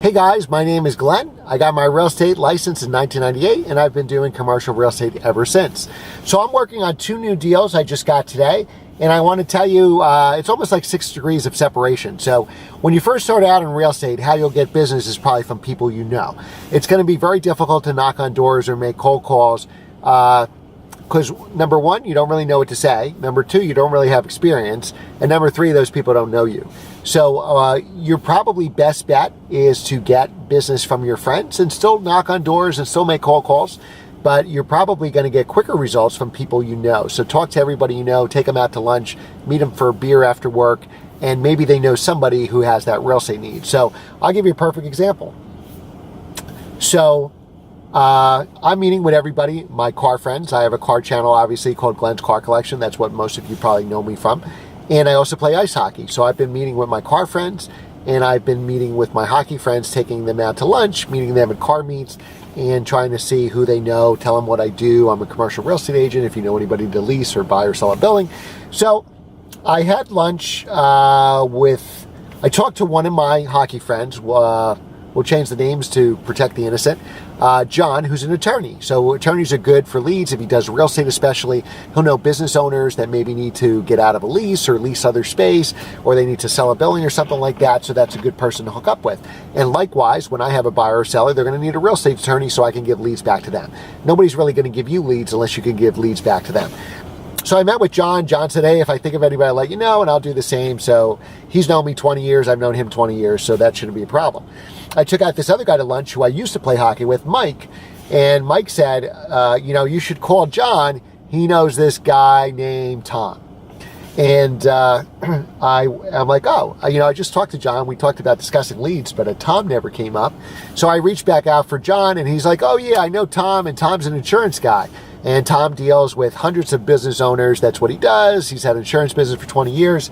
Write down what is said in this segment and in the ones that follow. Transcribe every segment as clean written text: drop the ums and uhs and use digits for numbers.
Hey guys, my name is Glenn. I got my real estate license in 1998 and I've been doing commercial real estate ever since. So I'm working on 2 new deals I just got today, and I want to tell you it's almost like 6 degrees of separation. So when you first start out in real estate, how you'll get business is probably from people you know. It's going to be very difficult to knock on doors or make cold calls because number 1, you don't really know what to say. Number 2, you don't really have experience. And number 3, those people don't know you. So your probably best bet is to get business from your friends and still knock on doors and still make cold calls. But you're probably going to get quicker results from people you know. So talk to everybody you know, take them out to lunch, meet them for a beer after work, and maybe they know somebody who has that real estate need. So I'll give you a perfect example. So I'm meeting with everybody, my car friends. I have a car channel, obviously, called Glenn's Car Collection. That's what most of you probably know me from. And I also play ice hockey. So I've been meeting with my car friends, and I've been meeting with my hockey friends, taking them out to lunch, meeting them at car meets, and trying to see who they know, tell them what I do. I'm a commercial real estate agent, if you know anybody to lease or buy or sell a building. So I had lunch I talked to one of my hockey friends. We'll change the names to protect the innocent. John, who's an attorney. So attorneys are good for leads. If he does real estate especially, he'll know business owners that maybe need to get out of a lease or lease other space, or they need to sell a building or something like that. So that's a good person to hook up with. And likewise, when I have a buyer or seller, they're going to need a real estate attorney so I can give leads back to them. Nobody's really going to give you leads unless you can give leads back to them. So I met with John. John said, hey, if I think of anybody, I'll let you know, and I'll do the same. So he's known me 20 years. I've known him 20 years, so that shouldn't be a problem. I took out this other guy to lunch who I used to play hockey with, Mike. And Mike said, you should call John. He knows this guy named Tom. And I'm like, I just talked to John. We talked about discussing leads, but Tom never came up. So I reached back out for John, and he's like, oh, yeah, I know Tom, and Tom's an insurance guy. And Tom deals with hundreds of business owners. That's what he does. He's had insurance business for 20 years.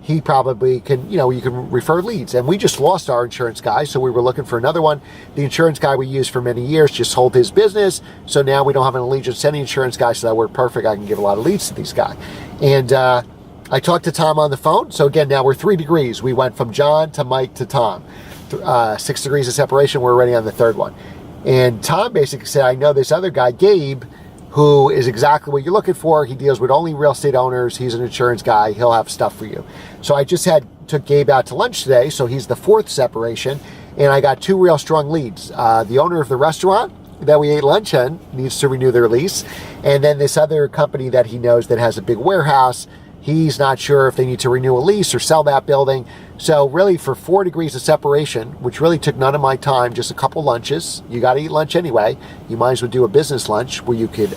He probably can, you can refer leads. And we just lost our insurance guy, so we were looking for another one. The insurance guy we used for many years just sold his business. So now we don't have an allegiance to any insurance guy, so that worked perfect. I can give a lot of leads to these guys. And I talked to Tom on the phone. So again, now we're 3 degrees. We went from John to Mike to Tom. 6 degrees of separation. We're already on the 3rd one. And Tom basically said, I know this other guy, Gabe, who is exactly what you're looking for. He deals with only real estate owners. He's an insurance guy. He'll have stuff for you. So I just took Gabe out to lunch today. So he's the 4th separation. And I got 2 real strong leads. The owner of the restaurant that we ate lunch in needs to renew their lease. And then this other company that he knows that has a big warehouse. He's not sure if they need to renew a lease or sell that building. So really for 4 degrees of separation, which really took none of my time, just a couple lunches. You got to eat lunch anyway. You might as well do a business lunch where you could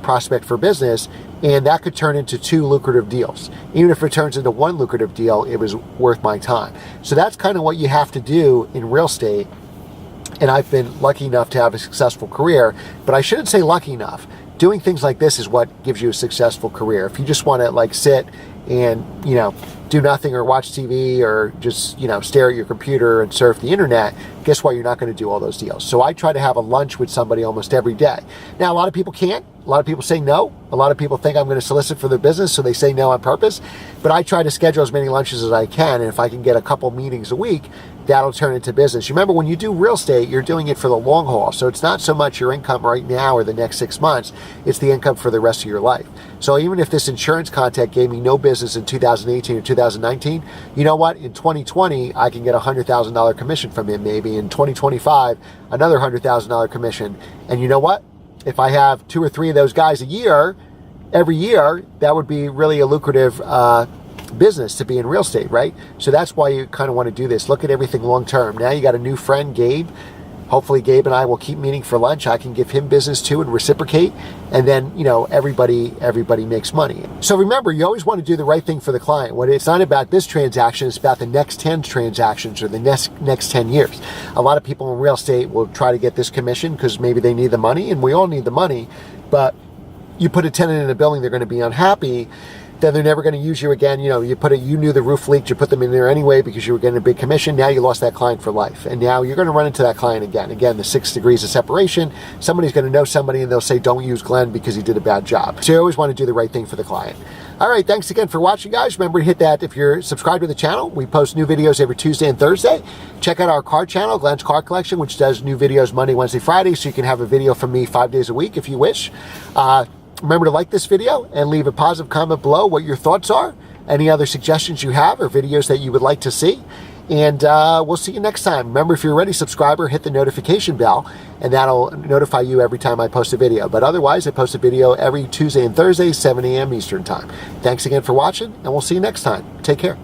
prospect for business. And that could turn into 2 lucrative deals. Even if it turns into 1 lucrative deal, it was worth my time. So that's kind of what you have to do in real estate. And I've been lucky enough to have a successful career, but I shouldn't say lucky enough. Doing things like this is what gives you a successful career. If you just want to sit and, do nothing or watch TV or just, stare at your computer and surf the internet, guess what? You're not going to do all those deals. So I try to have a lunch with somebody almost every day. Now, a lot of people can't. A lot of people say no. A lot of people think I'm going to solicit for their business, so they say no on purpose. But I try to schedule as many lunches as I can, and if I can get a couple meetings a week, that'll turn into business. You remember, when you do real estate, you're doing it for the long haul. So it's not so much your income right now or the next 6 months. It's the income for the rest of your life. So even if this insurance contact gave me no business in 2018 or 2019, you know what? In 2020, I can get a $100,000 commission from him maybe. In 2025, another $100,000 commission. And you know what? If I have 2 or 3 of those guys a year, every year, that would be really a lucrative business to be in real estate, right? So that's why you kind of want to do this. Look at everything long term. Now you got a new friend, Gabe. Hopefully Gabe and I will keep meeting for lunch. I can give him business too and reciprocate. And then, everybody makes money. So remember, you always want to do the right thing for the client. When it's not about this transaction, it's about the next 10 transactions or the next 10 years. A lot of people in real estate will try to get this commission because maybe they need the money, and we all need the money. But you put a tenant in a building, they're going to be unhappy. then they're never going to use you again. You knew the roof leaked, you put them in there anyway because you were getting a big commission. Now you lost that client for life. And now you're going to run into that client again. Again, the 6 degrees of separation. Somebody's going to know somebody and they'll say, don't use Glenn because he did a bad job. So you always want to do the right thing for the client. All right, thanks again for watching, guys. Remember to hit that if you're subscribed to the channel. We post new videos every Tuesday and Thursday. Check out our card channel, Glenn's Card Collection, which does new videos Monday, Wednesday, Friday, so you can have a video from me 5 days a week if you wish. Remember to like this video and leave a positive comment below what your thoughts are, any other suggestions you have or videos that you would like to see. And we'll see you next time. Remember, if you're already a subscriber, hit the notification bell, and that'll notify you every time I post a video. But otherwise, I post a video every Tuesday and Thursday, 7 a.m. Eastern Time. Thanks again for watching, and we'll see you next time. Take care.